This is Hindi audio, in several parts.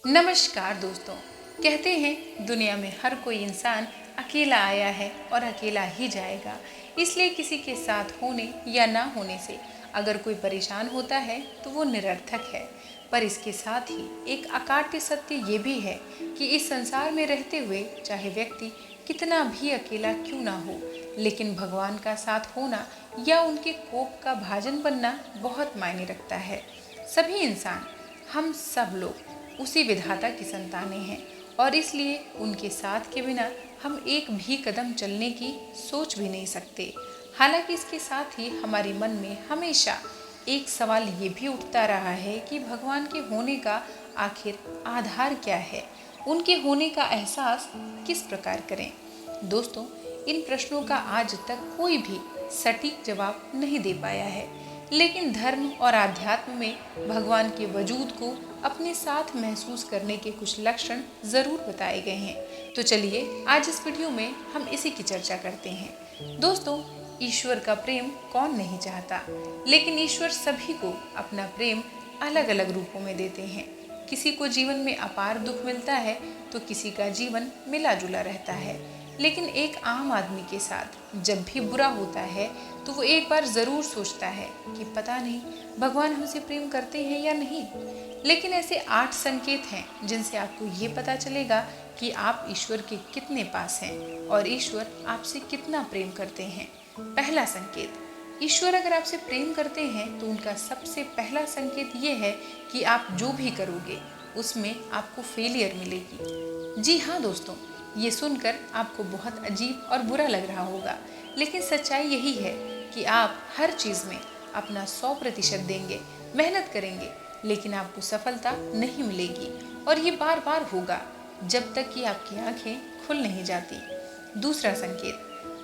नमस्कार दोस्तों। कहते हैं दुनिया में हर कोई इंसान अकेला आया है और अकेला ही जाएगा। इसलिए किसी के साथ होने या ना होने से अगर कोई परेशान होता है तो वो निरर्थक है। पर इसके साथ ही एक अकाट्य सत्य ये भी है कि इस संसार में रहते हुए चाहे व्यक्ति कितना भी अकेला क्यों ना हो, लेकिन भगवान का साथ होना या उनके कोप का भाजन बनना बहुत मायने रखता है। सभी इंसान, हम सब लोग उसी विधाता की संतानें हैं और इसलिए उनके साथ के बिना हम एक भी कदम चलने की सोच भी नहीं सकते। हालांकि इसके साथ ही हमारे मन में हमेशा एक सवाल ये भी उठता रहा है कि भगवान के होने का आखिर आधार क्या है, उनके होने का एहसास किस प्रकार करें। दोस्तों, इन प्रश्नों का आज तक कोई भी सटीक जवाब नहीं दे पाया है, लेकिन धर्म और आध्यात्म में भगवान के वजूद को अपने साथ महसूस करने के कुछ लक्षण जरूर बताए गए हैं। तो चलिए आज इस वीडियो में हम इसी की चर्चा करते हैं। दोस्तों, ईश्वर का प्रेम कौन नहीं चाहता, लेकिन ईश्वर सभी को अपना प्रेम अलग अलग रूपों में देते हैं। किसी को जीवन में अपार दुख मिलता है तो किसी का जीवन मिला जुला रहता है। लेकिन एक आम आदमी के साथ जब भी बुरा होता है तो वो एक बार ज़रूर सोचता है कि पता नहीं भगवान हमसे प्रेम करते हैं या नहीं। लेकिन ऐसे 8 संकेत हैं जिनसे आपको ये पता चलेगा कि आप ईश्वर के कितने पास हैं और ईश्वर आपसे कितना प्रेम करते हैं। पहला संकेत, ईश्वर अगर आपसे प्रेम करते हैं तो उनका सबसे पहला संकेत ये है कि आप जो भी करोगे उसमें आपको फेलियर मिलेगी। जी हाँ दोस्तों, ये सुनकर आपको बहुत अजीब और बुरा लग रहा होगा, लेकिन सच्चाई यही है कि आप हर चीज़ में अपना 100% देंगे, मेहनत करेंगे, लेकिन आपको सफलता नहीं मिलेगी और ये बार बार होगा जब तक कि आपकी आंखें खुल नहीं जाती। दूसरा संकेत,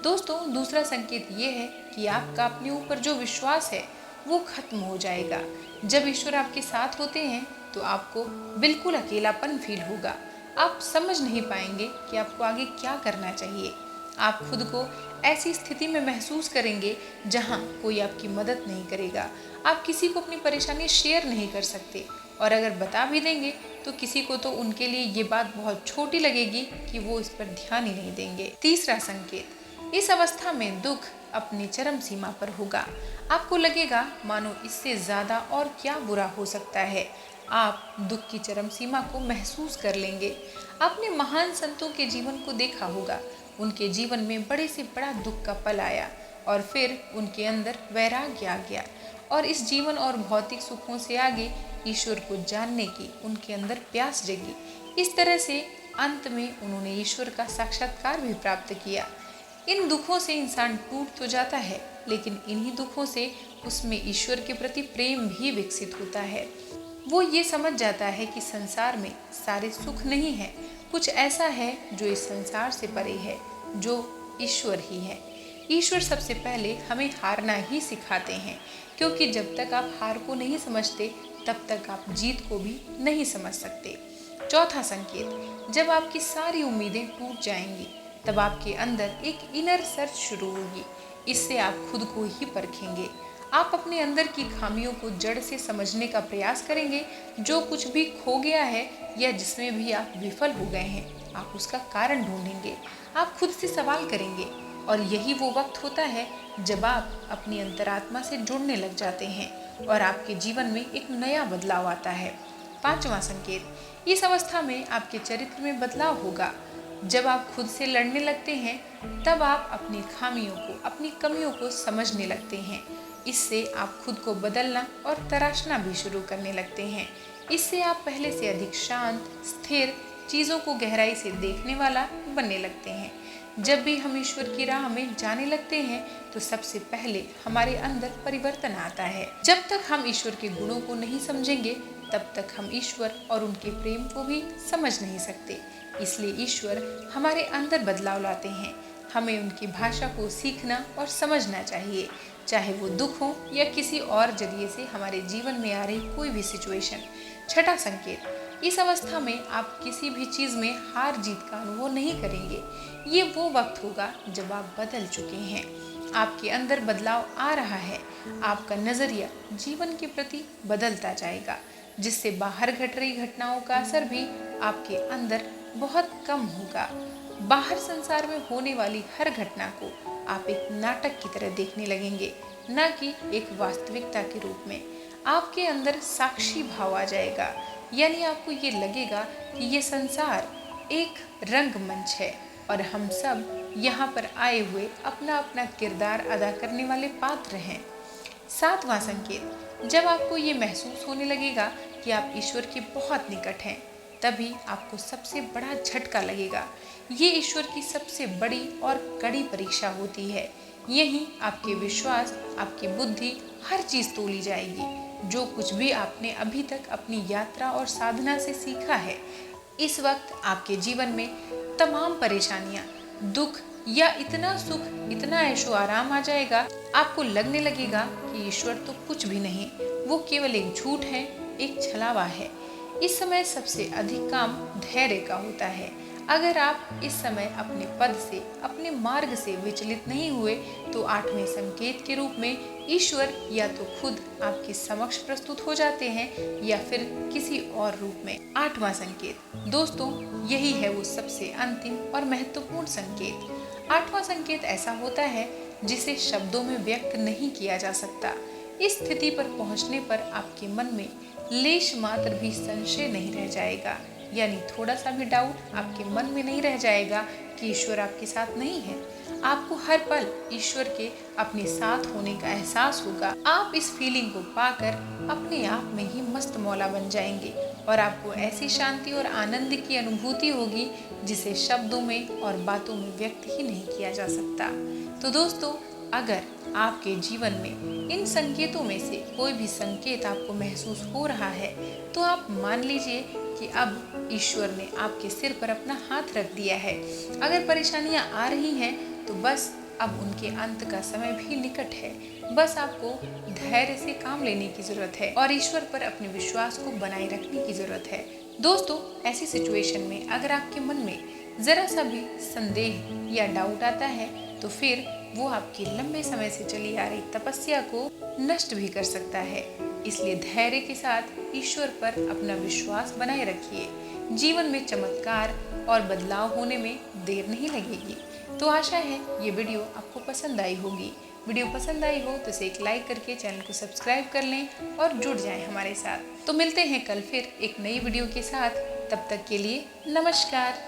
दोस्तों दूसरा संकेत ये है कि आपका अपने ऊपर जो विश्वास है वो खत्म हो जाएगा। जब ईश्वर आपके साथ होते हैं तो आपको बिल्कुल अकेलापन फील होगा। आप समझ नहीं पाएंगे कि आपको आगे क्या करना चाहिए। आप खुद को ऐसी स्थिति में महसूस करेंगे जहां कोई आपकी मदद नहीं करेगा। आप किसी को अपनी परेशानी शेयर नहीं कर सकते और अगर बता भी देंगे तो किसी को तो उनके लिए ये बात बहुत छोटी लगेगी कि वो इस पर ध्यान ही नहीं देंगे। तीसरा संकेत, इस अवस्था में दुख अपनी चरम सीमा पर होगा। आपको लगेगा मानो इससे ज़्यादा और क्या बुरा हो सकता है। आप दुख की चरम सीमा को महसूस कर लेंगे। आपने महान संतों के जीवन को देखा होगा। उनके जीवन में बड़े से बड़ा दुख का पल आया और फिर उनके अंदर वैराग्य आ गया और इस जीवन और भौतिक सुखों से आगे ईश्वर को जानने की उनके अंदर प्यास जगी। इस तरह से अंत में उन्होंने ईश्वर का साक्षात्कार भी प्राप्त किया। इन दुखों से इंसान टूट तो जाता है, लेकिन इन्हीं दुखों से उसमें ईश्वर के प्रति प्रेम भी विकसित होता है। वो ये समझ जाता है कि संसार में सारे सुख नहीं है, कुछ ऐसा है जो इस संसार से परे है, जो ईश्वर ही है। ईश्वर सबसे पहले हमें हारना ही सिखाते हैं, क्योंकि जब तक आप हार को नहीं समझते तब तक आप जीत को भी नहीं समझ सकते। चौथा संकेत, जब आपकी सारी उम्मीदें टूट जाएंगी तब आपके अंदर एक इनर सर्च शुरू होगी। इससे आप खुद को ही परखेंगे। आप अपने अंदर की खामियों को जड़ से समझने का प्रयास करेंगे। जो कुछ भी खो गया है या जिसमें भी आप विफल हो गए हैं, आप उसका कारण ढूंढेंगे। आप खुद से सवाल करेंगे और यही वो वक्त होता है जब आप अपनी अंतरात्मा से जुड़ने लग जाते हैं और आपके जीवन में एक नया बदलाव आता है। पांचवा संकेत, इस अवस्था में आपके चरित्र में बदलाव होगा। जब आप खुद से लड़ने लगते हैं तब आप अपनी खामियों को, अपनी कमियों को समझने लगते हैं। इससे आप खुद को बदलना और तराशना भी शुरू करने लगते हैं। इससे आप पहले से अधिक शांत, स्थिर, चीज़ों को गहराई से देखने वाला बनने लगते हैं। जब भी हम ईश्वर की राह में जाने लगते हैं तो सबसे पहले हमारे अंदर परिवर्तन आता है। जब तक हम ईश्वर के गुणों को नहीं समझेंगे तब तक हम ईश्वर और उनके प्रेम को भी समझ नहीं सकते। इसलिए ईश्वर हमारे अंदर बदलाव लाते हैं। हमें उनकी भाषा को सीखना और समझना चाहिए, चाहे वो दुख हो या किसी और जरिए से हमारे जीवन में आ रही कोई भी सिचुएशन। छठा संकेत, इस अवस्था में आप किसी भी चीज़ में हार जीत का अनुभव नहीं करेंगे। ये वो वक्त होगा जब आप बदल चुके हैं, आपके अंदर बदलाव आ रहा है। आपका नज़रिया जीवन के प्रति बदलता जाएगा। जिससे बाहर घट रही घटनाओं का असर भी आपके अंदर बहुत कम होगा। बाहर संसार में होने वाली हर घटना को आप एक नाटक की तरह देखने लगेंगे, न कि एक वास्तविकता के रूप में। आपके अंदर साक्षी भाव आ जाएगा, यानी आपको ये लगेगा कि ये संसार एक रंगमंच है और हम सब यहाँ पर आए हुए अपना अपना किरदार अदा करने वाले पात्र हैं। सातवां संकेत, जब आपको ये महसूस होने लगेगा कि आप ईश्वर के बहुत निकट हैं, तभी आपको सबसे बड़ा झटका लगेगा। ये ईश्वर की सबसे बड़ी और कड़ी परीक्षा होती है। यही आपके विश्वास, आपकी बुद्धि, हर चीज तोली जाएगी। जो कुछ भी आपने अभी तक अपनी यात्रा और साधना से सीखा है, इस वक्त आपके जीवन में तमाम परेशानियां, दुख या इतना सुख, इतना ऐशो आराम आ जाएगा, आपको लगने लगेगा कि ईश्वर तो कुछ भी नहीं, वो केवल एक झूठ है, एक छलावा है। इस समय सबसे अधिक काम धैर्य का होता है। अगर आप इस समय अपने पद से, अपने मार्ग से विचलित नहीं हुए, तो आठवें संकेत के रूप में ईश्वर या तो खुद आपके समक्ष प्रस्तुत हो जाते हैं या फिर किसी और रूप में। आठवां संकेत दोस्तों, यही है वो सबसे अंतिम और महत्वपूर्ण संकेत। आठवां संकेत ऐसा होता है जिसे शब्दों में व्यक्त नहीं किया जा सकता। इस स्थिति पर पहुंचने पर आपके मन में लेश मात्र भी संशय नहीं रह जाएगा, यानी थोड़ा सा भी डाउट आपके मन में नहीं रह जाएगा कि ईश्वर आपके साथ नहीं है। आपको हर पल ईश्वर के अपने साथ होने का एहसास होगा। आप इस फीलिंग को पाकर अपने आप में ही मस्त मौला बन जाएंगे और आपको ऐसी शांति और आनंद की अनुभूति होगी जिसे शब्दों में और बातों में व्यक्त ही नहीं किया जा सकता। तो दोस्तों, अगर आपके जीवन में इन संकेतों में से कोई भी संकेत आपको महसूस हो रहा है, तो आप मान लीजिए कि अब ईश्वर ने आपके सिर पर अपना हाथ रख दिया है। अगर परेशानियां आ रही हैं, तो बस अब उनके अंत का समय भी निकट है। बस आपको धैर्य से काम लेने की जरूरत है और ईश्वर पर अपने विश्वास को बनाए रखने की जरूरत है। दोस्तों, ऐसी सिचुएशन में अगर आपके मन में जरा सा भी संदेह या डाउट आता है, तो फिर वो आपकी लंबे समय से चली आ रही तपस्या को नष्ट भी कर सकता है। इसलिए धैर्य के साथ ईश्वर पर अपना विश्वास बनाए रखिए। जीवन में चमत्कार और बदलाव होने में देर नहीं लगेगी। तो आशा है ये वीडियो आपको पसंद आई होगी। वीडियो पसंद आई हो तो इसे एक लाइक करके चैनल को सब्सक्राइब कर लें और जुड़ जाएं हमारे साथ। तो मिलते हैं कल फिर एक नई वीडियो के साथ। तब तक के लिए नमस्कार।